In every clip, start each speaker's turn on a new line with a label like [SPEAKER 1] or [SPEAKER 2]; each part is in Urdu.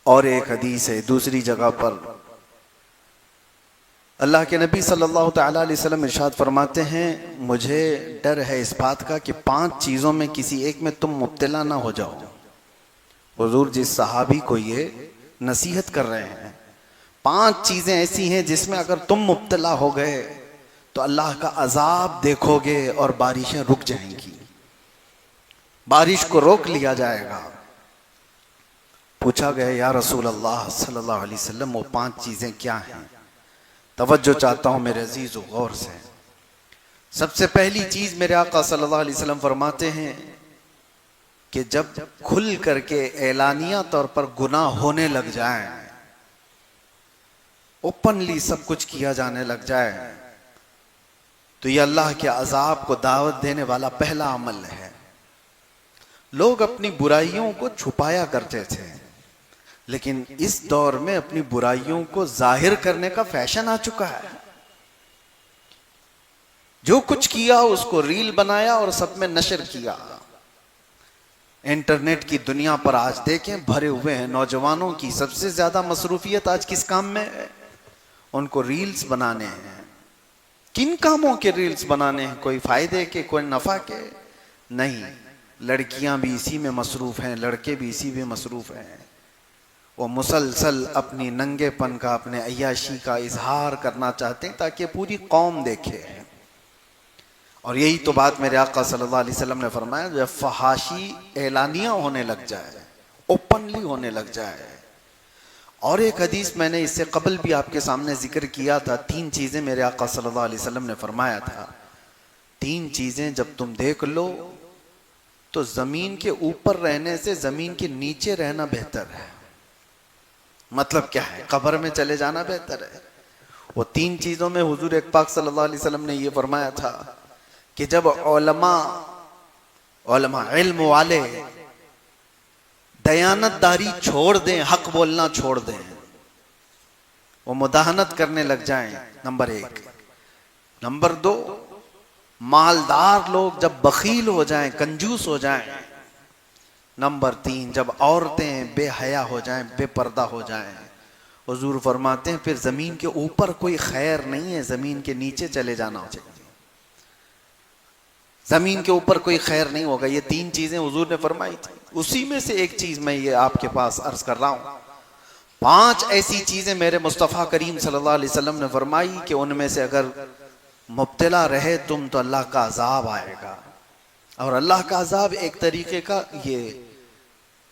[SPEAKER 1] اور ایک حدیث ہے دوسری جگہ پر اللہ کے نبی صلی اللہ تعالیٰ علیہ وسلم ارشاد فرماتے ہیں مجھے ڈر ہے اس بات کا کہ 5 چیزوں میں کسی ایک میں تم مبتلا نہ ہو جاؤ۔ حضور جس صحابی کو یہ نصیحت کر رہے ہیں 5 چیزیں ایسی ہیں جس میں اگر تم مبتلا ہو گئے تو اللہ کا عذاب دیکھو گے اور بارشیں رک جائیں گی، بارش کو روک لیا جائے گا۔ پوچھا گیا یا رسول اللہ صلی اللہ علیہ وسلم وہ 5 چیزیں کیا ہیں؟ توجہ چاہتا ہوں میرے عزیز و غور سے۔ سب سے پہلی چیز میرے آقا صلی اللہ علیہ وسلم فرماتے ہیں کہ جب کھل کر کے اعلانیہ طور پر گناہ ہونے لگ جائیں، اوپنلی سب کچھ کیا جانے لگ جائے، تو یہ اللہ کے عذاب کو دعوت دینے والا پہلا عمل ہے۔ لوگ اپنی برائیوں کو چھپایا کرتے تھے، لیکن اس دور میں اپنی برائیوں کو ظاہر کرنے کا فیشن آ چکا ہے۔ جو کچھ کیا اس کو ریل بنایا اور سب میں نشر کیا۔ انٹرنیٹ کی دنیا پر آج دیکھیں بھرے ہوئے ہیں، نوجوانوں کی سب سے زیادہ مصروفیت آج کس کام میں ہے؟ ان کو ریلز بنانے ہیں۔ کن کاموں کے ریلز بنانے ہیں؟ کوئی فائدے کے، کوئی نفع کے؟ نہیں، لڑکیاں بھی اسی میں مصروف ہیں، لڑکے بھی اسی میں مصروف ہیں۔ وہ مسلسل اپنی ننگے پن کا، اپنے عیاشی کا اظہار کرنا چاہتے ہیں تاکہ پوری قوم دیکھے۔ اور یہی تو بات میرے آقا صلی اللہ علیہ وسلم نے فرمایا، جب فحاشی اعلانیہ ہونے لگ جائے، اوپنلی ہونے لگ جائے۔ اور ایک حدیث میں نے اس سے قبل بھی آپ کے سامنے ذکر کیا تھا، 3 چیزیں میرے آقا صلی اللہ علیہ وسلم نے فرمایا تھا، 3 چیزیں جب تم دیکھ لو تو زمین کے اوپر رہنے سے زمین کے نیچے رہنا بہتر ہے۔ مطلب کیا ہے؟ قبر میں چلے جانا بہتر ہے۔ وہ 3 چیزوں میں حضور ایک پاک صلی اللہ علیہ وسلم نے یہ فرمایا تھا کہ جب علماء علم والے دیانت داری چھوڑ دیں، حق بولنا چھوڑ دیں، وہ مداہنت کرنے لگ جائیں، نمبر 1۔ نمبر 2، مالدار لوگ جب بخیل ہو جائیں، کنجوس ہو جائیں۔ نمبر 3، جب عورتیں بے حیا ہو جائیں، بے پردہ ہو جائیں۔ حضور فرماتے ہیں پھر زمین کے اوپر کوئی خیر نہیں ہے، زمین کے نیچے چلے جانا چاہیے۔ زمین کے اوپر کوئی خیر نہیں ہوگا۔ یہ 3 چیزیں حضور نے فرمائی تھی، اسی میں سے ایک چیز میں یہ آپ کے پاس عرض کر رہا ہوں۔ 5 ایسی چیزیں میرے مصطفیٰ کریم صلی اللہ علیہ وسلم نے فرمائی کہ ان میں سے اگر مبتلا رہے تم تو اللہ کا عذاب آئے گا۔ اور اللہ کا عذاب ایک طریقے کا یہ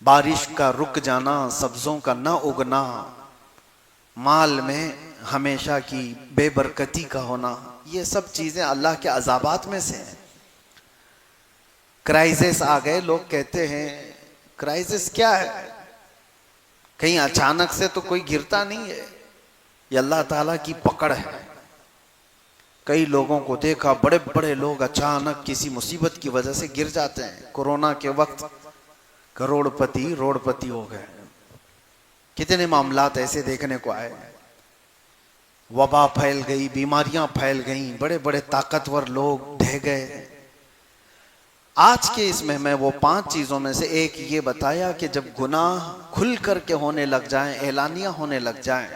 [SPEAKER 1] بارش کا رک جانا، سبزوں کا نہ اگنا، مال میں ہمیشہ کی بے برکتی کا ہونا، یہ سب چیزیں اللہ کے عذابات میں سے ہیں۔ کرائسس آ گئے، لوگ کہتے ہیں کرائسس کیا ہے؟ کہیں اچانک سے تو کوئی گرتا نہیں ہے، یہ اللہ تعالیٰ کی پکڑ ہے۔ کئی لوگوں کو دیکھا، بڑے بڑے لوگ اچانک کسی مصیبت کی وجہ سے گر جاتے ہیں۔ کورونا کے وقت روڑ پتی ہو گئے، کتنے معاملات ایسے دیکھنے کو آئے۔ وبا پھیل گئی، بیماریاں پھیل گئیں، بڑے بڑے طاقتور لوگ ڈھہ گئے۔ آج کے اس میں وہ 5 چیزوں میں سے ایک یہ بتایا کہ جب گناہ کھل کر کے ہونے لگ جائیں، اعلانیہ ہونے لگ جائیں،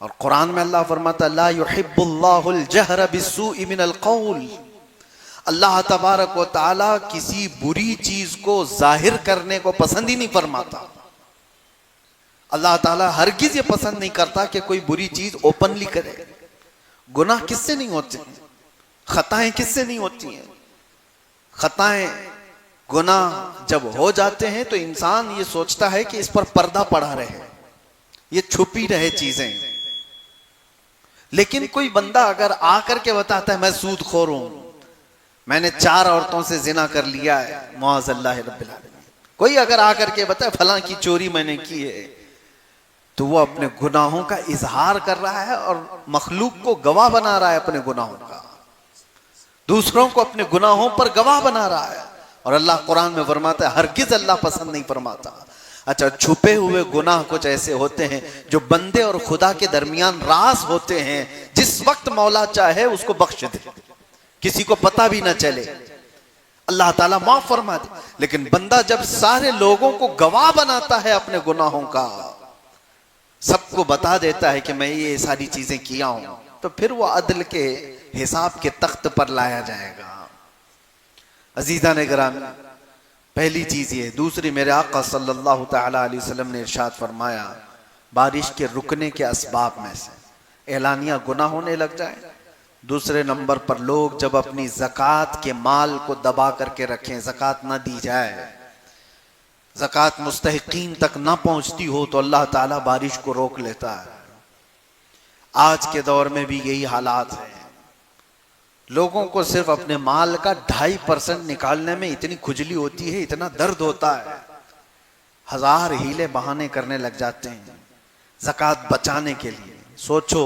[SPEAKER 1] اور قرآن میں اللہ فرماتا لا يحب اللہ الجہر بالسوء من القول، اللہ تبارک و تعالی کسی بری چیز کو ظاہر کرنے کو پسند ہی نہیں فرماتا۔ اللہ تعالیٰ ہرگز یہ پسند نہیں کرتا کہ کوئی بری چیز اوپنلی کرے۔ گناہ کس سے نہیں ہوتے؟ خطائیں کس سے نہیں ہوتی ہیں؟ خطائیں، گناہ جب ہو جاتے ہیں تو انسان یہ سوچتا ہے کہ اس پر پردہ پڑا رہے، یہ چھپی رہے چیزیں۔ لیکن کوئی بندہ اگر آ کر کے بتاتا ہے میں سود خور ہوں، میں نے 4 عورتوں سے زنا کر لیا ہے، معاذ اللہ رب العالمین، کوئی اگر آ کر کے بتائے فلاں کی چوری میں نے کی ہے، تو وہ اپنے گناہوں کا اظہار کر رہا ہے اور مخلوق کو گواہ بنا رہا ہے اپنے گناہوں کا، دوسروں کو اپنے گناہوں پر گواہ بنا رہا ہے۔ اور اللہ قرآن میں فرماتا ہے ہرگز اللہ پسند نہیں فرماتا۔ اچھا، چھپے ہوئے گناہ کچھ ایسے ہوتے ہیں جو بندے اور خدا کے درمیان راز ہوتے ہیں، جس وقت مولا چاہے اس کو بخش دے، کسی کو پتہ بھی نہ چلے۔ اللہ تعالیٰ معاف فرما دے. لیکن بندہ جب سارے لوگوں کو گواہ بناتا ہے اپنے گناہوں کا، سب کو بتا دیتا ہے کہ میں یہ ساری چیزیں کیا ہوں، تو پھر وہ عدل کے حساب کے تخت پر لایا جائے گا. عزیزان گرامی، پہلی چیز یہ. دوسری، میرے آقا صلی اللہ تعالی علیہ وسلم نے ارشاد فرمایا بارش کے رکنے کے اسباب میں سے اعلانیہ گناہ ہونے لگ جائے. دوسرے نمبر پر لوگ جب اپنی زکوٰۃ کے مال کو دبا کر کے رکھیں، زکوٰۃ نہ دی جائے، زکوٰۃ مستحقین تک نہ پہنچتی ہو تو اللہ تعالیٰ بارش کو روک لیتا ہے. آج کے دور میں بھی یہی حالات ہیں. لوگوں کو صرف اپنے مال کا 2.5% نکالنے میں اتنی کھجلی ہوتی ہے، اتنا درد ہوتا ہے، 1000 ہیلے بہانے کرنے لگ جاتے ہیں زکوٰۃ بچانے کے لیے. سوچو،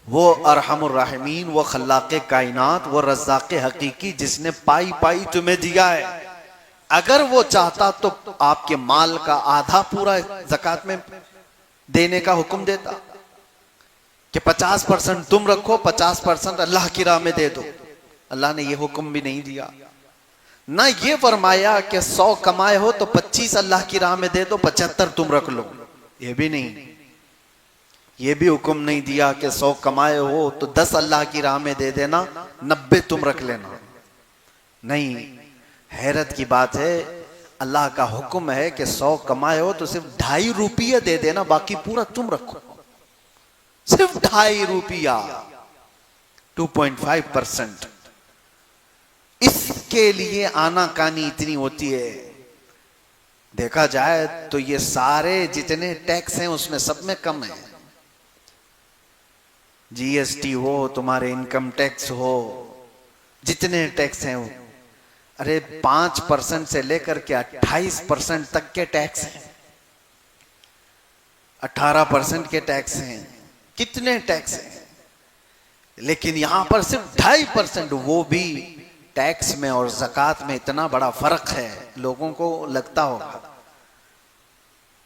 [SPEAKER 1] وہ ارحم الراحمین، وہ خلاق کائنات، وہ رزاق حقیقی جس نے پائی پائی تمہیں دیا ہے، اگر وہ چاہتا تو آپ کے مال کا آدھا پورا زکوٰۃ میں دینے کا حکم دیتا کہ 50% تم رکھو، 50% اللہ کی راہ میں دے دو. اللہ نے یہ حکم بھی نہیں دیا. نہ یہ فرمایا کہ 100 کمائے ہو تو 25 اللہ کی راہ میں دے دو، 75 تم رکھ لو. یہ بھی نہیں. یہ بھی حکم نہیں دیا کہ 100 کمائے ہو تو 10 اللہ کی راہ میں دے دینا، 90 تم رکھ لینا. نہیں. حیرت کی بات ہے، اللہ کا حکم ہے کہ 100 کمائے ہو تو صرف 2.5 روپیہ دے دینا، باقی پورا تم رکھو. صرف 2.5 روپیہ، 2.5%. اس کے لیے آنا کانی اتنی ہوتی ہے. دیکھا جائے تو یہ سارے جتنے ٹیکس ہیں اس میں سب میں کم ہے. جی ایس ٹی ہو، تمہارے انکم ٹیکس ہو، جتنے ٹیکس ہیں، ارے 5% سے لے کر کے 28% تک کے ٹیکس ہیں، 18% کے ٹیکس ہیں. کتنے ٹیکس ہیں، لیکن یہاں پر صرف 2.5%. وہ بھی ٹیکس میں اور زکوٰۃ میں اتنا بڑا فرق ہے. لوگوں کو لگتا ہوگا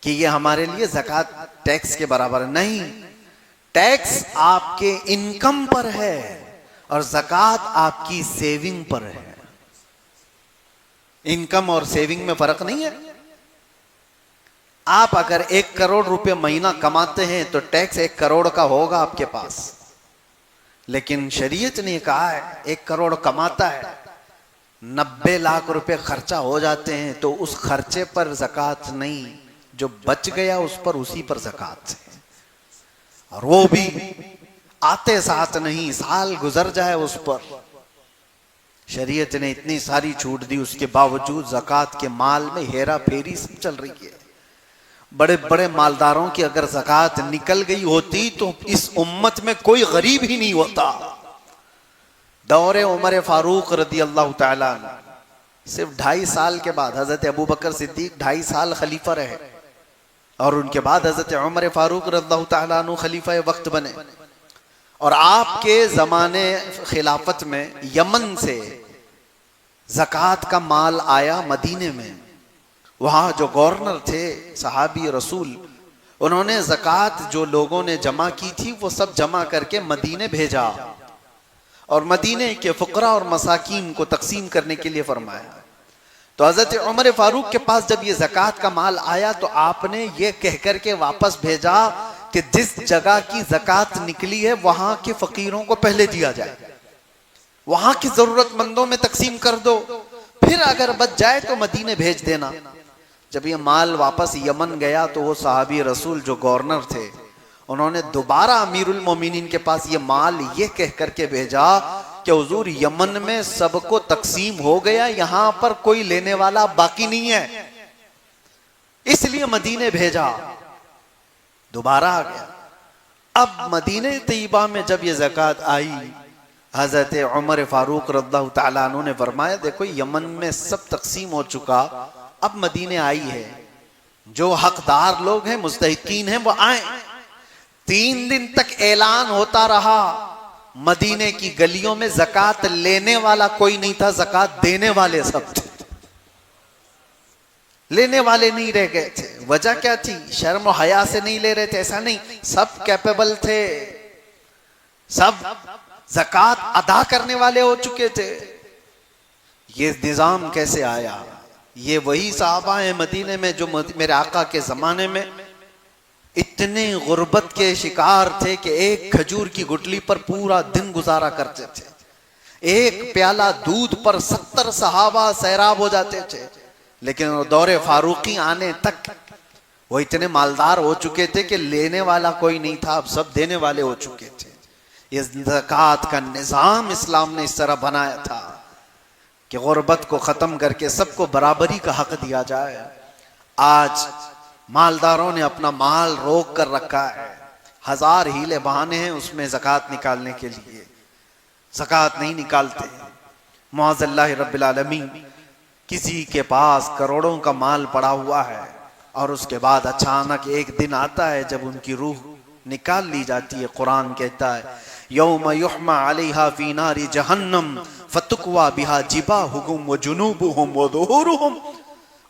[SPEAKER 1] کہ یہ ہمارے لیے زکوٰۃ ٹیکس کے برابر نہیں. ٹیکس آپ کے انکم پر ہے اور زکوٰۃ آپ کی سیونگ پر ہے. انکم اور سیونگ میں فرق نہیں ہے. آپ اگر 1 کروڑ روپے مہینہ کماتے ہیں تو ٹیکس 1 کروڑ کا ہوگا آپ کے پاس. لیکن شریعت نے کہا ہے 1 کروڑ کماتا ہے، 90 لاکھ روپے خرچہ ہو جاتے ہیں تو اس خرچے پر زکوٰۃ نہیں، جو بچ گیا اس پر، اسی پر زکوٰۃ ہے. اور وہ بھی آتے ساتھ نہیں، سال گزر جائے اس پر. شریعت نے اتنی ساری چھوٹ دی، اس کے باوجود زکوٰۃ کے مال میں ہیرا پھیری سب چل رہی ہے. بڑے بڑے مالداروں کی اگر زکوٰۃ نکل گئی ہوتی تو اس امت میں کوئی غریب ہی نہیں ہوتا. دور عمر فاروق رضی اللہ تعالیٰ عنہ، صرف 2.5 سال کے بعد حضرت ابوبکر صدیق 2.5 سال خلیفہ رہے، اور ان کے بعد حضرت عمر فاروق رضی اللہ تعالیٰ عنہ خلیفہ وقت بنے. اور آپ کے زمانے خلافت میں یمن سے زکوٰۃ کا مال آیا مدینے میں. وہاں جو گورنر تھے صحابی رسول، انہوں نے زکوٰۃ جو لوگوں نے جمع کی تھی وہ سب جمع کر کے مدینے بھیجا، اور مدینے کے فقراء اور مساکین کو تقسیم کرنے کے لیے فرمایا. تو حضرت عمر فاروق کے پاس جب یہ زکوٰۃ کا مال آیا تو آپ نے یہ کہہ کر کے واپس بھیجا کہ جس جگہ کی زکوٰۃ نکلی ہے وہاں کے فقیروں کو پہلے دیا جائے، وہاں کی ضرورت مندوں میں تقسیم کر دو، پھر اگر بچ جائے تو مدینے بھیج دینا. جب یہ مال واپس یمن گیا تو وہ صحابی رسول جو گورنر تھے، انہوں نے دوبارہ امیر المومنین کے پاس یہ مال یہ کہہ کر کے بھیجا کہ حضور یمن میں سب کو تقسیم ہو گیا، یہاں پر کوئی لینے والا باقی نہیں ہے، اس لیے مدینے بھیجا. دوبارہ آ گیا. اب مدینہ طیبہ میں جب یہ زکوٰۃ آئی، حضرت عمر فاروق رضی اللہ تعالیٰ عنہ نے فرمایا دیکھو یمن میں سب تقسیم ہو چکا، اب مدینے آئی ہے، جو حقدار لوگ ہیں مستحقین ہیں وہ آئیں. 3 دن تک اعلان ہوتا رہا، مدینے کی گلیوں میں زکوٰۃ لینے والا کوئی نہیں تھا، زکوٰۃ دینے والے سب تھے، لینے والے نہیں رہ گئے تھے. وجہ کیا تھی؟ شرم و حیا سے نہیں لے رہے تھے، ایسا نہیں، سب کیپیبل تھے، سب زکوٰۃ ادا کرنے والے ہو چکے تھے. یہ نظام کیسے آیا؟ یہ وہی صحابہ ہیں مدینے میں جو میرے آقا کے زمانے میں اتنے غربت کے شکار تھے کہ ایک کھجور کی گٹلی پر پورا دن گزارا کرتے تھے. ایک پیالہ دودھ پر 70 صحابہ سیراب ہو جاتے تھے. لیکن دور فاروقی آنے تک وہ اتنے مالدار ہو چکے تھے کہ لینے والا کوئی نہیں تھا، اب سب دینے والے ہو چکے تھے. یہ زکوٰۃ کا نظام اسلام نے اس طرح بنایا تھا کہ غربت کو ختم کر کے سب کو برابری کا حق دیا جائے. آج مالداروں نے اپنا مال روک کر رکھا ہے، 1000 ہیلے بہانے ہیں اس میں زکوٰۃ نکالنے کے لیے، زکوٰۃ نہیں نکالتے. معاذ اللہ رب العالمین، کسی کے پاس کروڑوں کا مال پڑا ہوا ہے اور اس کے بعد اچانک ایک دن آتا ہے جب ان کی روح نکال لی جاتی ہے. قرآن کہتا ہے یوم یحمى علیہا فی نار جہنم فتکوی بہا جباہہم وجنوبہم وظہورہم.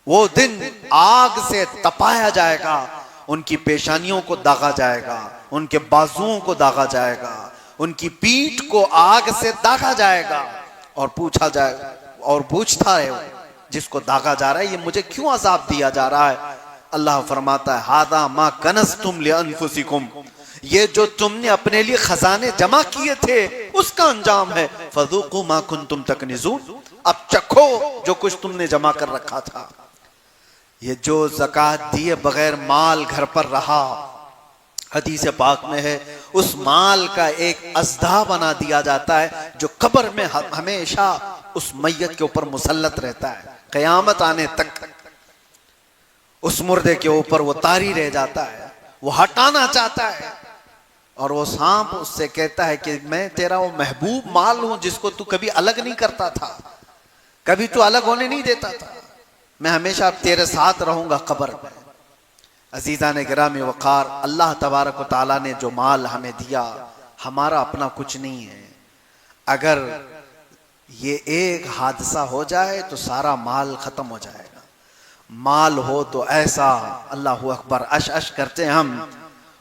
[SPEAKER 1] وہ دن آگ سے تپایا جائے گا، ان کی پیشانیوں کو داغا جائے گا، ان کے بازوؤں کو داغا جائے گا، ان کی پیٹھ کو آگ سے داغا جائے گا اور پوچھا جائے گا، اور پوچھتا ہے جس کو داغا جا رہا ہے یہ مجھے کیوں عذاب دیا جا رہا ہے؟ اللہ فرماتا ہے ھذا ما کنزتم لانفسکم، یہ جو تم نے اپنے لیے خزانے جمع کیے تھے اس کا انجام ہے. فذوقوا ما کنتم تکنزون، اب چکھو جو کچھ تم نے جمع کر رکھا تھا. یہ جو زکوٰۃ دیے بغیر مال گھر پر رہا، حدیث پاک میں ہے اس مال کا ایک اژدھا بنا دیا جاتا ہے جو قبر میں ہمیشہ اس میت کے اوپر مسلط رہتا ہے قیامت آنے تک. اس مردے کے اوپر وہ طاری رہ جاتا ہے، وہ ہٹانا چاہتا ہے اور وہ سانپ اس سے کہتا ہے کہ میں تیرا وہ محبوب مال ہوں جس کو تو کبھی الگ نہیں کرتا تھا، کبھی تو الگ ہونے نہیں دیتا تھا، میں ہمیشہ اب تیرے ساتھ رہوں گا قبر میں. عزیزان گرامی وقار، اللہ تبارک و تعالیٰ نے جو مال ہمیں دیا ہمارا اپنا کچھ نہیں ہے. اگر یہ ایک حادثہ ہو جائے تو سارا مال ختم ہو جائے گا. مال ہو تو ایسا، اللہ اکبر، اش اش کرتے ہم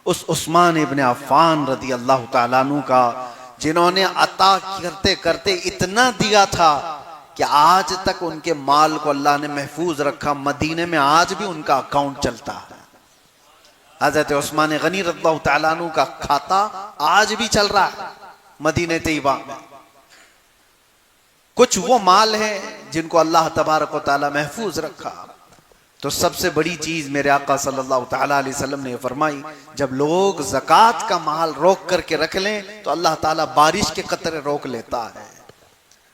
[SPEAKER 1] اس عثمان ابن عفان رضی اللہ تعالیٰ عنہ کا، جنہوں نے عطا کرتے کرتے اتنا دیا تھا کہ آج تک ان کے مال کو اللہ نے محفوظ رکھا. مدینے میں آج بھی ان کا اکاؤنٹ چلتا ہے. حضرت عثمان غنی رضی اللہ تعالیٰ عنہ کا کھاتا آج بھی چل رہا ہے مدینہ طیبہ میں. کچھ وہ مال ہیں جن کو اللہ تبارک و تعالیٰ محفوظ رکھا. تو سب سے بڑی چیز میرے آقا صلی اللہ تعالیٰ علیہ وسلم نے فرمائی، جب لوگ زکوٰۃ کا مال روک کر کے رکھ لیں تو اللہ تعالیٰ بارش کے قطرے روک لیتا ہے،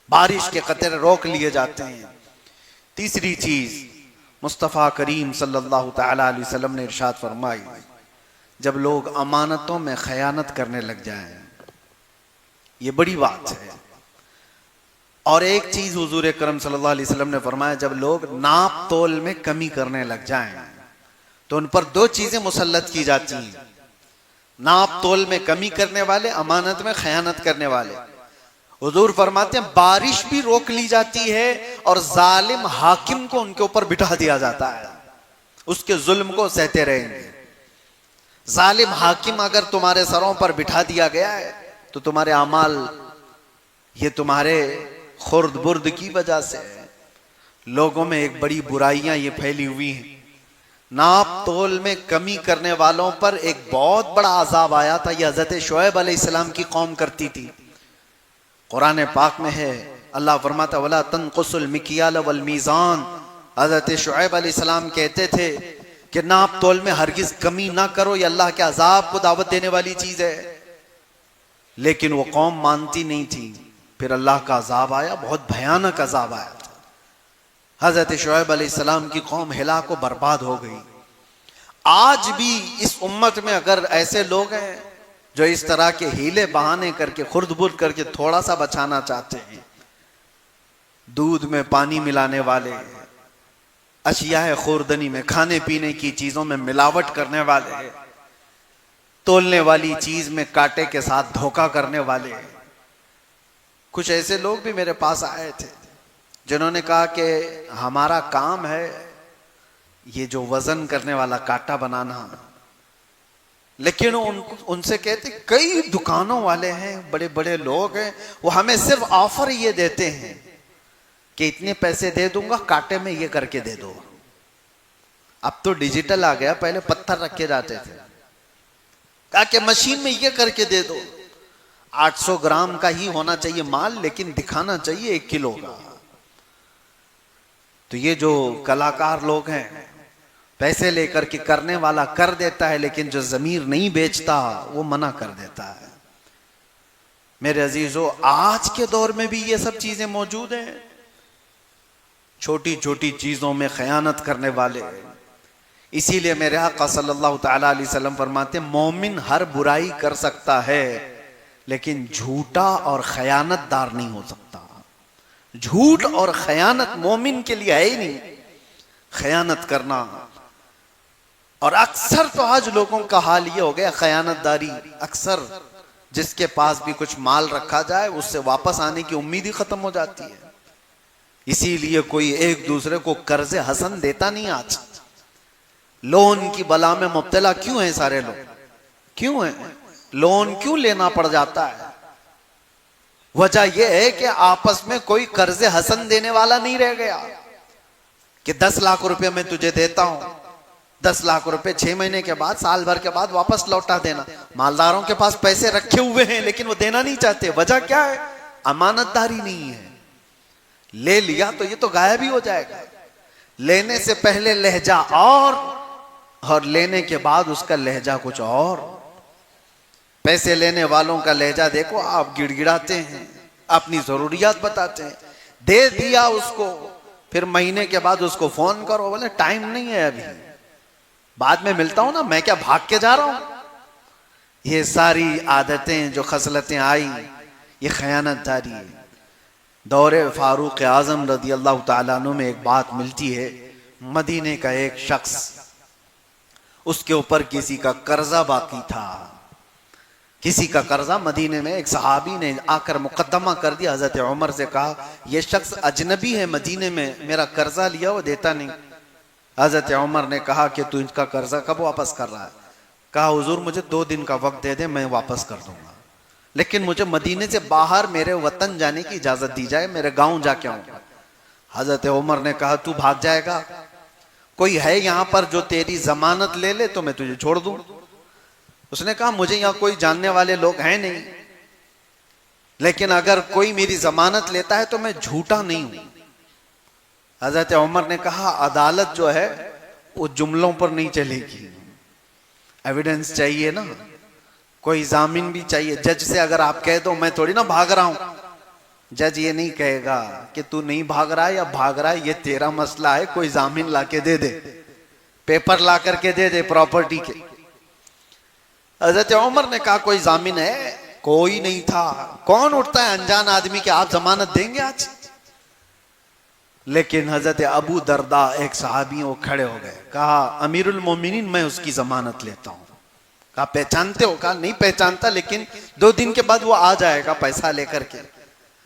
[SPEAKER 1] بارش کے قطرے روک لیے جاتے ہیں. تیسری چیز مصطفیٰ کریم صلی اللہ تعالیٰ علیہ وسلم نے ارشاد فرمائی، جب لوگ امانتوں میں خیانت کرنے لگ جائیں، یہ بڑی بات ہے. اور ایک چیز حضور اکرم صلی اللہ علیہ وسلم نے فرمایا، جب لوگ ناپ تول میں کمی کرنے لگ جائیں تو ان پر 2 چیزیں مسلط کی جاتی ہیں، ناپ تول میں کمی کرنے والے، امانت میں خیانت کرنے والے. حضور فرماتے ہیں بارش بھی روک لی جاتی ہے اور ظالم حاکم کو ان کے اوپر بٹھا دیا جاتا ہے، اس کے ظلم کو سہتے رہیں گے. ظالم حاکم اگر تمہارے سروں پر بٹھا دیا گیا ہے تو تمہارے اعمال یہ تمہارے خرد برد کی وجہ سے لوگوں میں ایک بڑی برائیاں یہ پھیلی ہوئی ہیں. ناپ تول میں کمی کرنے والوں پر ایک بہت بڑا عذاب آیا تھا، یہ حضرت شعیب علیہ السلام کی قوم کرتی تھی. قرآن پاک میں ہے، اللہ فرماتا وَلَا تَنْقُصُ الْمِكْيَالَ وَالْمِيزَانَ. حضرت شعیب علیہ السلام کہتے تھے کہ ناپ تول میں ہرگز کمی نہ کرو، یہ اللہ کے عذاب کو دعوت دینے والی چیز ہے. لیکن وہ قوم مانتی نہیں تھی، پھر اللہ کا عذاب آیا، بہت بھیانک عذاب آیا تھا. حضرت شعیب علیہ السلام کی قوم ہلاک و برباد ہو گئی. آج بھی اس امت میں اگر ایسے لوگ ہیں جو اس طرح کے ہیلے بہانے کر کے خرد برد کر کے تھوڑا سا بچانا چاہتے ہیں، دودھ میں پانی ملانے والے، اشیاء خوردنی میں کھانے پینے کی چیزوں میں ملاوٹ کرنے والے، تولنے والی چیز میں کانٹے کے ساتھ دھوکہ کرنے والے، کچھ ایسے لوگ بھی میرے پاس آئے تھے جنہوں نے کہا کہ ہمارا کام ہے یہ جو وزن کرنے والا کانٹا بنانا، لیکن ان سے کہتے کئی دکانوں والے ہیں، بڑے بڑے لوگ ہیں، وہ ہمیں صرف آفر یہ دیتے ہیں کہ اتنے پیسے دے دوں گا، کاٹے میں یہ کر کے دے دو. اب تو ڈیجیٹل آ گیا، پہلے پتھر رکھے جاتے تھے. کہا کہ مشین میں یہ کر کے دے دو. 800 گرام کا ہی ہونا چاہیے مال، لیکن دکھانا چاہیے 1 کلو کا. تو یہ جو کلاکار لوگ ہیں، پیسے لے کر کے کرنے والا کر دیتا ہے، لیکن جو ضمیر نہیں بیچتا وہ منع کر دیتا ہے. میرے عزیزو، آج کے دور میں بھی یہ سب چیزیں موجود ہیں. چھوٹی چھوٹی چیزوں میں خیانت کرنے والے. اسی لیے میرے آقا صلی اللہ تعالی علیہ وسلم فرماتے ہیں مومن ہر برائی کر سکتا ہے، لیکن جھوٹا اور خیانت دار نہیں ہو سکتا. جھوٹ اور خیانت مومن کے لیے ہے ہی نہیں. خیانت کرنا، اور اکثر تو آج لوگوں کا حال یہ ہو گیا خیانت داری. اکثر جس کے پاس بھی کچھ مال رکھا جائے اس سے واپس آنے کی امید ہی ختم ہو جاتی ہے. اسی لیے کوئی ایک دوسرے کو قرض حسن دیتا نہیں. آج لون کی بلا میں مبتلا کیوں ہیں سارے لوگ؟ کیوں ہیں؟ لون کیوں لینا پڑ جاتا ہے؟ وجہ یہ ہے کہ آپس میں کوئی قرض حسن دینے والا نہیں رہ گیا کہ 10 لاکھ روپے میں تجھے دیتا ہوں، 10 لاکھ روپے 6 مہینے کے بعد، سال بھر کے بعد واپس لوٹا دینا. مالداروں کے پاس پیسے رکھے ہوئے ہیں لیکن وہ دینا نہیں چاہتے. وجہ کیا ہے؟ امانت داری نہیں ہے. لے لیا تو یہ تو غائب ہی ہو جائے گا. لینے سے پہلے لہجہ اور لینے کے بعد اس کا لہجہ کچھ اور. پیسے لینے والوں کا لہجہ دیکھو، آپ گڑ گڑاتے ہیں، اپنی ضروریات بتاتے ہیں. دے دیا اس کو، پھر مہینے کے بعد اس کو فون کرو، بولے ٹائم نہیں ہے ابھی، بعد میں ملتا ہوں نا، میں کیا بھاگ کے جا رہا ہوں. یہ ساری عادتیں جو خصلتیں آئی، یہ خیانت داری ہے. دور فاروق اعظم رضی اللہ تعالیٰ عنہ میں ایک بات ملتی ہے. مدینے کا ایک شخص، اس کے اوپر کسی کا قرضہ باقی تھا. کسی کا قرضہ. مدینے میں ایک صحابی نے آ کر مقدمہ کر دیا، حضرت عمر سے کہا یہ شخص اجنبی ہے مدینے میں، میرا قرضہ لیا وہ دیتا نہیں. حضرت عمر نے کہا کہ تو اس کا قرضہ کب واپس کر رہا ہے؟ کہا حضور مجھے 2 دن کا وقت دے دیں، میں واپس کر دوں گا، لیکن مجھے مدینے سے باہر میرے وطن جانے کی اجازت دی جائے، میرے گاؤں جا کے آؤں گا. حضرت عمر نے کہا تو بھاگ جائے گا؟ کوئی ہے یہاں پر جو تیری ضمانت لے لے تو میں تجھے چھوڑ دوں. اس نے کہا مجھے یہاں کوئی جاننے والے لوگ ہیں نہیں، لیکن اگر کوئی میری ضمانت لیتا ہے تو میں جھوٹا نہیں ہوں. حضرت عمر نے کہا عدالت جو ہے وہ جملوں پر نہیں چلے گی، ایویڈنس چاہیے نا، کوئی ضامن بھی چاہیے. جج سے اگر آپ کہہ دو میں تھوڑی نہ بھاگ رہا ہوں، جج یہ نہیں کہے گا کہ تو نہیں بھاگ رہا ہے یا بھاگ رہا ہے، یہ تیرا مسئلہ ہے، کوئی ضامن لا کے دے دے، پیپر لا کر کے دے دے پراپرٹی کے. حضرت عمر نے کہا کوئی ضامن ہے؟ کوئی نہیں تھا. کون اٹھتا ہے انجان آدمی کہ آپ ضمانت دیں گے آج؟ لیکن حضرت ابو درداء ایک صحابی وہ کھڑے ہو گئے، کہا امیر المومنین میں اس کی ضمانت لیتا ہوں. کہا پہچانتے ہو؟ کہا نہیں پہچانتا، لیکن 2 دن کے بعد وہ آ جائے گا پیسہ لے کر کے.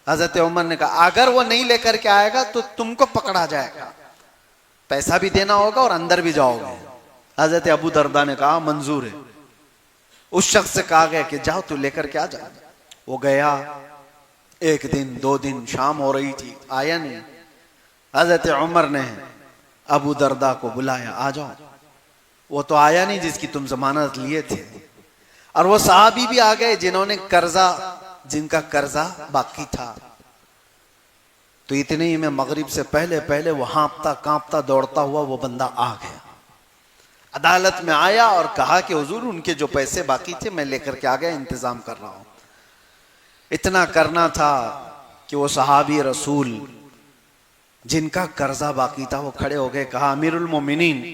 [SPEAKER 1] حضرت عمر نے کہا اگر وہ نہیں لے کر کے آئے گا تو تم کو پکڑا جائے گا، پیسہ بھی دینا ہوگا اور اندر بھی جاؤ گے. حضرت ابو درداء نے کہا منظور ہے. اس شخص سے کہا گیا کہ جاؤ تو لے کر کے آ جا. وہ گیا، 1 دن 2 دن، شام ہو رہی تھی، آیا نہیں. حضرت عمر نے ابو درداء کو بلایا، آ جاؤ. وہ تو آیا نہیں جس کی تم ضمانت لیے تھے. اور وہ صحابی بھی آ گئے جن کا قرضہ باقی تھا. تو اتنے ہی میں مغرب سے پہلے وہ ہانپتا کانپتا دوڑتا ہوا وہ بندہ آ گیا، عدالت میں آیا اور کہا کہ حضور ان کے جو پیسے باقی تھے میں لے کر کے آ گیا، انتظام کر رہا ہوں. اتنا کرنا تھا کہ وہ صحابی رسول جن کا قرضہ باقی تھا وہ کھڑے ہو گئے، کہا امیر المومنین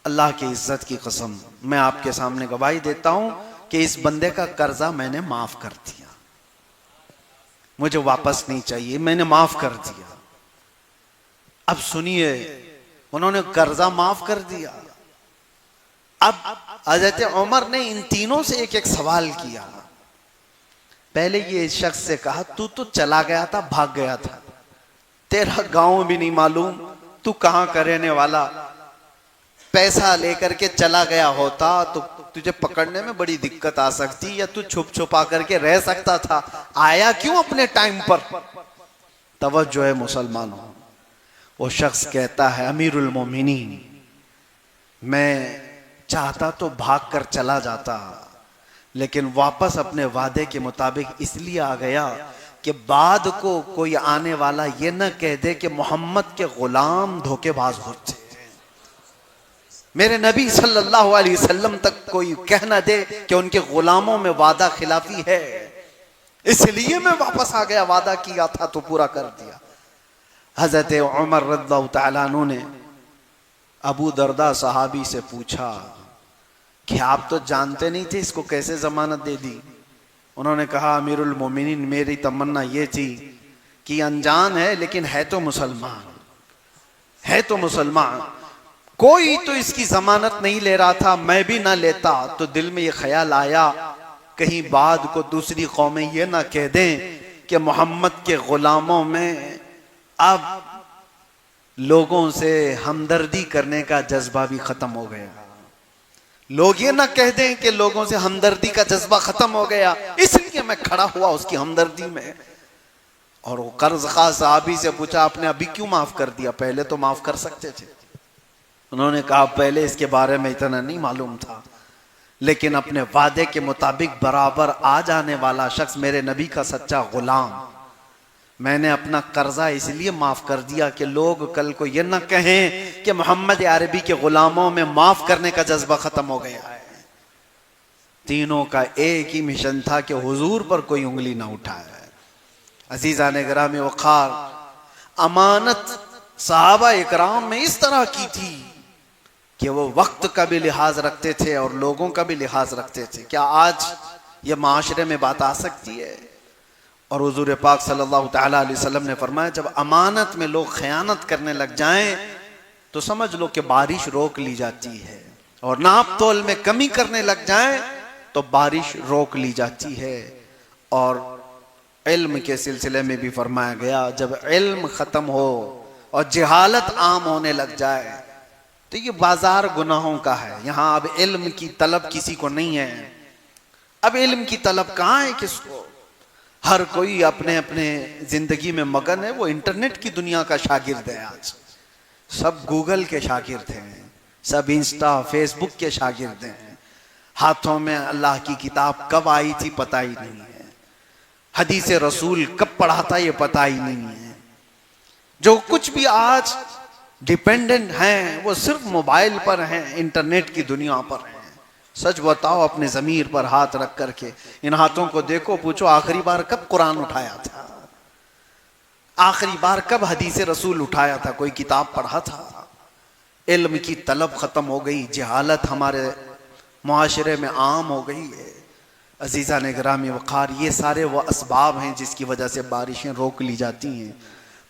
[SPEAKER 1] اللہ کی عزت کی قسم میں آپ کے سامنے گواہی دیتا ہوں کہ اس بندے کا قرضہ میں نے معاف کر دیا، مجھے واپس نہیں چاہیے، میں نے معاف کر دیا. اب سنیے، انہوں نے قرضہ معاف کر دیا. اب حضرت عمر نے ان تینوں سے ایک سوال کیا. پہلے یہ شخص سے کہا تو چلا گیا تھا، بھاگ گیا تھا، تیرا گاؤں بھی نہیں معلوم، تو کہاں کا رہنے والا، پیسہ لے کر کے چلا گیا ہوتا تو تجھے پکڑنے میں بڑی دقت آ سکتی، یا تو چھپ چھپا کر کے رہ سکتا تھا، آیا کیوں اپنے ٹائم پر؟ توجہ ہے مسلمانوں، وہ شخص کہتا ہے امیر المومنین میں چاہتا تو بھاگ کر چلا جاتا، لیکن واپس اپنے وعدے کے مطابق اس لیے آ گیا کہ بعد کو کوئی آنے والا یہ نہ کہہ دے کہ محمد کے غلام دھوکے باز ہوتے ہیں، میرے نبی صلی اللہ علیہ وسلم تک کوئی کہہ نہ دے کہ ان کے غلاموں میں وعدہ خلافی ہے، اس لیے میں واپس آ گیا، وعدہ کیا تھا تو پورا کر دیا۔ حضرت عمر رضی اللہ تعالیٰ عنہ نے ابو درداء صحابی سے پوچھا کہ آپ تو جانتے نہیں تھے اس کو کیسے ضمانت دے دی؟ انہوں نے کہا امیر المومنین میری تمنا یہ تھی کہ انجان ہے لیکن ہے تو مسلمان، ہے تو مسلمان، کوئی تو اس کی ضمانت نہیں لے رہا تھا، میں بھی نہ لیتا تو دل میں یہ خیال آیا کہیں بعد کو دوسری قومیں یہ نہ کہہ دیں کہ محمد کے غلاموں میں اب لوگوں سے ہمدردی کرنے کا جذبہ بھی ختم ہو گیا، لوگ یہ نہ کہہ دیں کہ لوگوں سے ہمدردی کا جذبہ ختم ہو گیا، اس لیے میں کھڑا ہوا اس کی ہمدردی میں۔ اور وہ قرض خواہ صحابی سے پوچھا آپ نے ابھی کیوں معاف کر دیا، پہلے تو معاف کر سکتے تھے؟ انہوں نے کہا پہلے اس کے بارے میں اتنا نہیں معلوم تھا، لیکن اپنے وعدے کے مطابق برابر آ جانے والا شخص میرے نبی کا سچا غلام، میں نے اپنا قرضہ اس لیے معاف کر دیا کہ لوگ کل کو یہ نہ کہیں کہ محمد عربی کے غلاموں میں معاف کرنے کا جذبہ ختم ہو گیا ہے۔ تینوں کا ایک ہی مشن تھا کہ حضور پر کوئی انگلی نہ اٹھائے۔ عزیزان گرامی وقار، امانت صحابہ اکرام میں اس طرح کی تھی کہ وہ وقت کا بھی لحاظ رکھتے تھے اور لوگوں کا بھی لحاظ رکھتے تھے۔ کیا آج یہ معاشرے میں بات آ سکتی ہے؟ اور حضور پاک صلی اللہ تعالیٰ علیہ وسلم نے فرمایا جب امانت میں لوگ خیانت کرنے لگ جائیں تو سمجھ لو کہ بارش روک لی جاتی ہے، اور ناپ تول میں کمی کرنے لگ جائیں تو بارش روک لی جاتی ہے۔ اور علم کے سلسلے میں بھی فرمایا گیا جب علم ختم ہو اور جہالت عام ہونے لگ جائے تو یہ بازار گناہوں کا ہے، یہاں اب علم کی طلب کسی کو نہیں ہے۔ اب علم کی طلب کہاں ہے کس کو؟ ہر کوئی اپنے اپنے زندگی میں مگن ہے، وہ انٹرنیٹ کی دنیا کا شاگرد ہے، آج سب گوگل کے شاگرد ہیں، سب انسٹا فیس بک کے شاگرد ہیں، ہاتھوں میں اللہ کی کتاب کب آئی تھی پتہ ہی نہیں ہے، حدیث رسول کب پڑھا تھا یہ پتہ ہی نہیں ہے، جو کچھ بھی آج ڈیپینڈنٹ ہیں وہ صرف موبائل پر ہیں، انٹرنیٹ کی دنیا پر ہیں۔ سچ بتاؤ اپنے ضمیر پر ہاتھ رکھ کر کے ان ہاتھوں کو دیکھو، پوچھو آخری بار کب قرآن اٹھایا تھا، آخری بار کب حدیث رسول اٹھایا تھا، کوئی کتاب پڑھا تھا؟ علم کی طلب ختم ہو گئی، جہالت ہمارے معاشرے میں عام ہو گئی ہے۔ عزیزان گرامی وقار، یہ سارے وہ اسباب ہیں جس کی وجہ سے بارشیں روک لی جاتی ہیں۔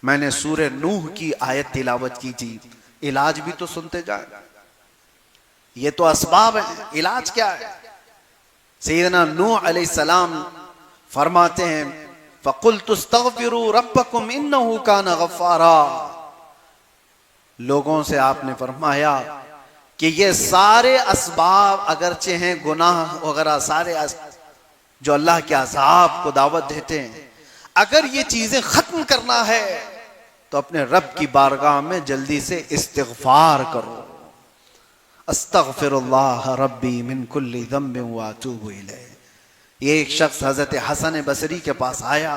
[SPEAKER 1] میں نے سورہ نوح کی آیت تلاوت کی تھی، علاج بھی تو سنتے جائیں، یہ تو اسباب ہیں، علاج کیا ہے؟ سیدنا نوح علیہ السلام فرماتے ہیں فَقُلْتُ اسْتَغْفِرُوا رَبَّكُمْ إِنَّهُ كَانَ غَفَّارًا، لوگوں سے آپ نے فرمایا کہ یہ سارے اسباب اگرچہ ہیں گناہ وغیرہ سارے جو اللہ کے عذاب کو دعوت دیتے ہیں، اگر یہ چیزیں ختم کرنا ہے تو اپنے رب کی بارگاہ میں جلدی سے استغفار کرو، استغفر اللہ ربی من کل ذنب واتوب الیہ۔ یہ ایک شخص حضرت حسن بصری کے پاس آیا،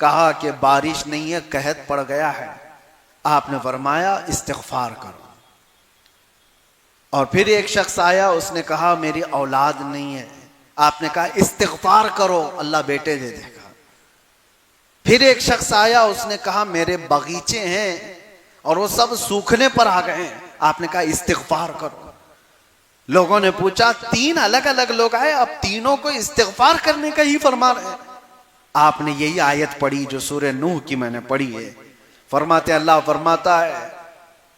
[SPEAKER 1] کہا کہ بارش نہیں ہے، قحط پڑ گیا ہے، آپ نے فرمایا استغفار کرو۔ اور پھر ایک شخص آیا، اس نے کہا میری اولاد نہیں ہے، آپ نے کہا استغفار کرو اللہ بیٹے دے دے گا۔ پھر ایک شخص آیا، اس نے کہا میرے باغیچے ہیں اور وہ سب سوکھنے پر آ گئے ہیں، آپ نے کہا استغفار کرو۔ لوگوں نے پوچھا تین الگ الگ لوگ آئے، اب تینوں کو استغفار کرنے کا ہی فرما رہے ہیں۔ آپ نے یہی آیت پڑھی جو سورہ نوح کی میں نے پڑھی ہے، فرماتے اللہ فرماتا ہے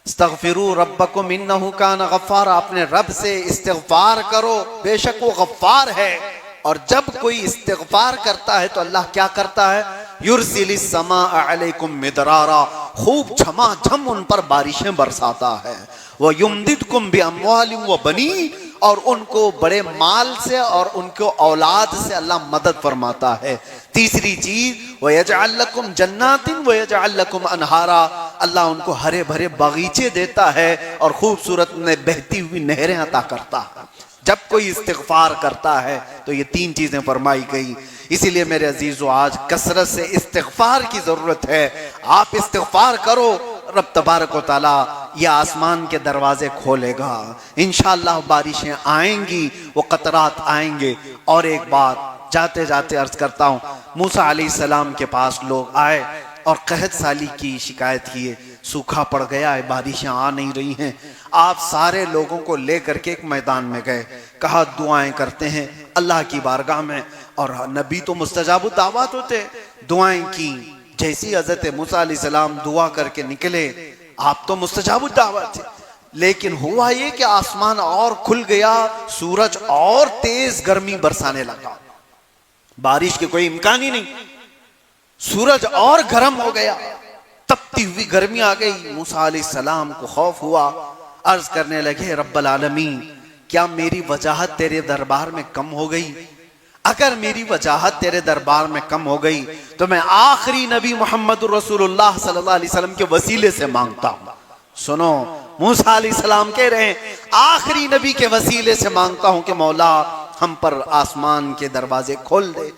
[SPEAKER 1] استغفروا ربکم انہ کان غفارا، اپنے رب سے استغفار کرو بے شک وہ غفار ہے۔ اور جب کوئی استغفار کرتا ہے تو اللہ کیا کرتا ہے؟ یرسل السماء علیکم مدرارا، خوب جھما جھم ان پر بارشیں برساتا ہے۔ وَيُمْدِدْكُمْ بِأَمْوَالٍ وَبَنِينَ، اور ان کو بڑے مال سے اور ان کو اولاد سے اللہ مدد فرماتا ہے۔ تیسری چیز وَيَجْعَلْ لَكُمْ جَنَّاتٍ وَيَجْعَلْ لَكُمْ أَنْهَارًا، اللہ ان کو ہرے بھرے باغیچے دیتا ہے اور خوبصورت میں بہتی ہوئی نہریں عطا کرتا ہے۔ جب کوئی استغفار کرتا ہے تو یہ تین چیزیں فرمائی گئی۔ اسی لیے میرے عزیزو آج کثرت سے استغفار کی ضرورت ہے۔ آپ استغفار کرو، رب تبارک و تعالی یہ آسمان کے دروازے کھولے گا، انشاءاللہ بارشیں آئیں گی، وہ قطرات آئیں گے۔ اور ایک بات جاتے جاتے عرض کرتا ہوں، موسیٰ علیہ السلام کے پاس لوگ آئے اور قحط سالی کی شکایت کیے، سوکھا پڑ گیا ہے، بارشیں آ نہیں رہی ہیں۔ آپ سارے لوگوں کو لے کر کے ایک میدان میں گئے، کہا دعائیں کرتے ہیں اللہ کی بارگاہ میں، اور نبی تو مستجاب الدعوات ہوتے، دعائیں کی۔ جیسی حضرت موسیٰ علیہ السلام دعا کر کے نکلے، آپ تو مستجاب الدعوات تھے، لیکن ہوا یہ کہ آسمان اور کھل گیا، سورج اور تیز گرمی برسانے لگا، بارش کے کوئی امکان ہی نہیں، سورج اور گرم ہو گیا، تپتی ہوئی گرمی آ گئی۔ موسیٰ علیہ السلام کو خوف ہوا، عرض کرنے لگے رب العالمین کیا میری وجاہت تیرے دربار میں کم ہو گئی؟ اگر میری وجاہت تیرے دربار میں کم ہو گئی تو میں آخری نبی محمد رسول اللہ صلی اللہ علیہ وسلم کے وسیلے سے مانگتا ہوں۔ سنو، موسیٰ علیہ السلام کہہ رہے ہیں آخری نبی کے وسیلے سے مانگتا ہوں کہ مولا ہم پر آسمان کے دروازے کھول دے۔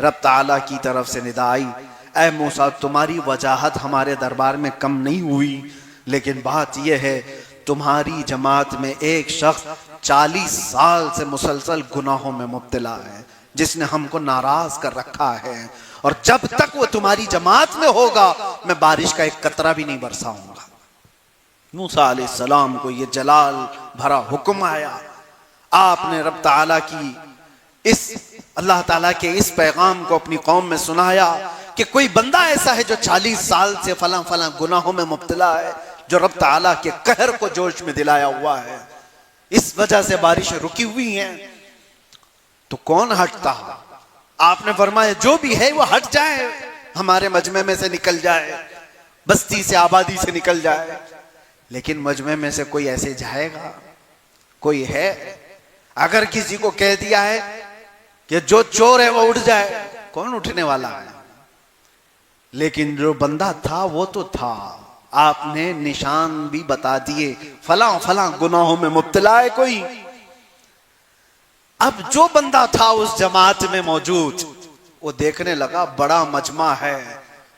[SPEAKER 1] رب تعالیٰ کی طرف سے ندا آئی، اے موسیٰ تمہاری وجاہت ہمارے دربار میں کم نہیں ہوئی، لیکن بات یہ ہے تمہاری جماعت میں ایک شخص 40 سال سے مسلسل گناہوں میں مبتلا ہے، جس نے ہم کو ناراض کر رکھا ہے، اور جب تک وہ تمہاری جماعت میں ہوگا میں بارش کا ایک قطرہ بھی نہیں برساؤں گا۔ موسیٰ علیہ السلام کو یہ جلال بھرا حکم آیا، آپ نے رب تعالیٰ کی اللہ تعالیٰ کے اس پیغام کو اپنی قوم میں سنایا کہ کوئی بندہ ایسا ہے جو 40 سال سے فلاں فلاں گناہوں میں مبتلا ہے، جو رب تعالیٰ کے قہر کو جوش میں دلایا ہوا ہے، اس وجہ سے بارشیں رکی ہوئی ہیں، تو کون ہٹتا؟ آپ نے فرمایا جو بھی ہے وہ ہٹ جائے، ہمارے مجمع میں سے نکل جائے، بستی سے آبادی سے نکل جائے۔ لیکن مجمع میں سے کوئی ایسے جائے گا؟ کوئی ہے؟ اگر کسی کو کہہ دیا ہے کہ جو چور ہے وہ اٹھ جائے، کون اٹھنے والا ہے؟ لیکن جو بندہ تھا وہ تو تھا، آپ نے نشان بھی بتا دیے، فلاں فلاں گناہوں میں مبتلا ہے کوئی۔ اب جو بندہ تھا اس جماعت میں موجود، وہ دیکھنے لگا بڑا مجمع ہے،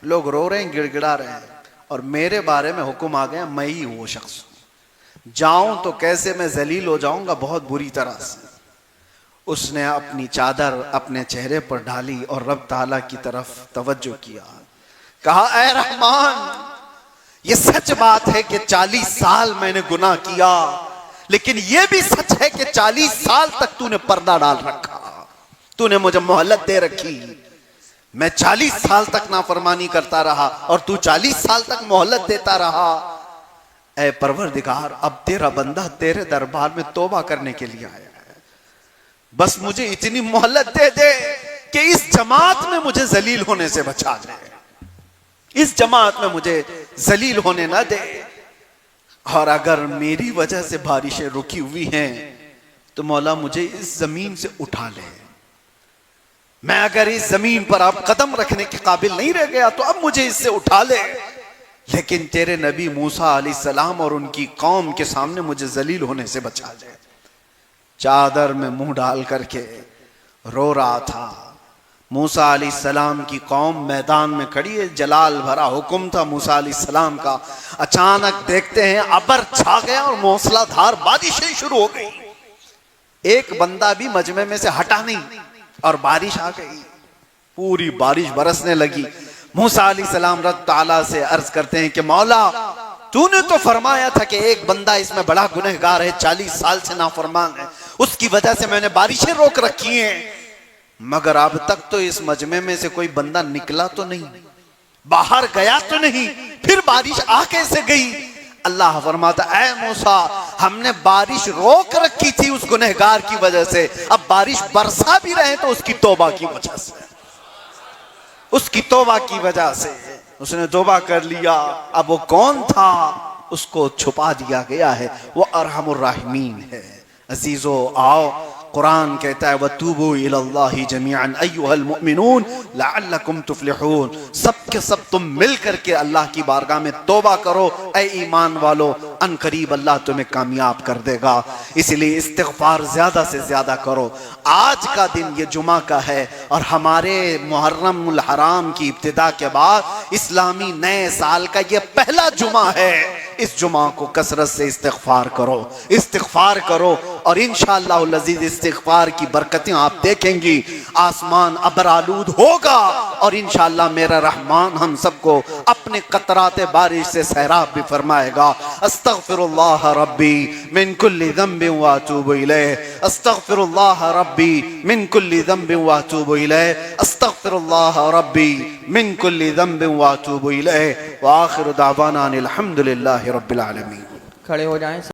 [SPEAKER 1] لوگ رو رہے ہیں، گڑ گڑا رہے ہیں، اور میرے بارے میں حکم آ گیا میں ہی وہ شخص ہوں، جاؤں تو کیسے میں ذلیل ہو جاؤں گا بہت بری طرح سے۔ اس نے اپنی چادر اپنے چہرے پر ڈالی اور رب تعالیٰ کی طرف توجہ کیا، کہا اے رحمان یہ سچ بات ہے کہ 40 سال میں نے گناہ کیا، لیکن یہ بھی سچ ہے کہ 40 سال تک تو نے پردہ ڈال رکھا، تو نے مجھے مہلت دے رکھی، میں 40 سال تک نافرمانی کرتا رہا اور تو 40 سال تک مہلت دیتا رہا۔ اے پروردگار اب تیرا بندہ تیرے دربار میں توبہ کرنے کے لیے آیا ہے، بس مجھے اتنی مہلت دے دے کہ اس جماعت میں مجھے ذلیل ہونے سے بچا دے، اس جماعت میں مجھے ذلیل ہونے نہ دے، اور اگر میری وجہ سے بارشیں رکی ہوئی ہیں تو مولا مجھے اس زمین سے اٹھا لے، میں اگر اس زمین پر اب قدم رکھنے کے قابل نہیں رہ گیا تو اب مجھے اس سے اٹھا لے، لیکن تیرے نبی موسیٰ علیہ السلام اور ان کی قوم کے سامنے مجھے ذلیل ہونے سے بچا لے۔ چادر میں منہ ڈال کر کے رو رہا تھا۔ موسیٰ علیہ السلام کی قوم میدان میں کھڑی ہے، جلال بھرا حکم تھا موسیٰ علیہ السلام کا، اچانک دیکھتے ہیں ابر چھا گیا اور موسلا دھار بارشیں شروع ہو گئی، ایک بندہ بھی مجمع میں سے ہٹا نہیں، اور بارش آ گئی، پوری بارش برسنے لگی۔ موسیٰ علیہ السلام رب تعالیٰ سے عرض کرتے ہیں کہ مولا تو نے تو فرمایا تھا کہ ایک بندہ اس میں بڑا گنہگار ہے، 40 سال سے نافرمان ہے، اس کی وجہ سے میں نے بارشیں روک رکھی ہیں، مگر اب تک تو اس مجمع میں سے کوئی بندہ نکلا تو نہیں، باہر گیا تو نہیں، پھر بارش آ کیسے گئی؟ اللہ فرماتا اے موسیٰ ہم نے بارش روک رکھی تھی اس گنہگار کی وجہ سے، اب بارش برسا بھی رہے تو اس کی توبہ کی وجہ سے، اس کی توبہ کی وجہ سے اس نے توبہ کر لیا۔ اب وہ کون تھا اس کو چھپا دیا گیا ہے، وہ ارحم الراحمین ہے، عزیزو آؤ، قرآن کہتا ہے وَتُوبُوا إِلَى اللَّهِ جَمِيعًا أَيُّهَا الْمُؤْمِنُونَ لَعَلَّكُمْ تُفْلِحُونَ، سب کے سب تم مل کر کے اللہ کی بارگاہ میں توبہ کرو اے ایمان والو، ان قریب اللہ تمہیں کامیاب کر دے گا۔ اس لیے استغفار زیادہ سے زیادہ کرو۔ آج کا دن یہ جمعہ کا ہے اور ہمارے محرم الحرام کی ابتدا کے بعد اسلامی نئے سال کا یہ پہلا جمعہ ہے۔ اس جمعہ کو کثرت سے استغفار کرو، استغفار کرو، اور انشاءاللہ العزیز استغفار کی برکتیں آپ دیکھیں گی۔ آسمان ابرآلود ہوگا اور انشاءاللہ میرا رحمان ہم سب کو اپنے قطرات بارش سے سیراب بھی فرمائے گا۔ استغفر اللہ ربی من کل ذنب واتوب الیہ، استغفر اللہ ربی من کل ذنب واتوب الیہ، استغفر اللہ ربی من کل ذنب واتوب الیہ، وآخر دعوانا الحمدللہ رب العالمین۔
[SPEAKER 2] کھڑے ہو جائیں۔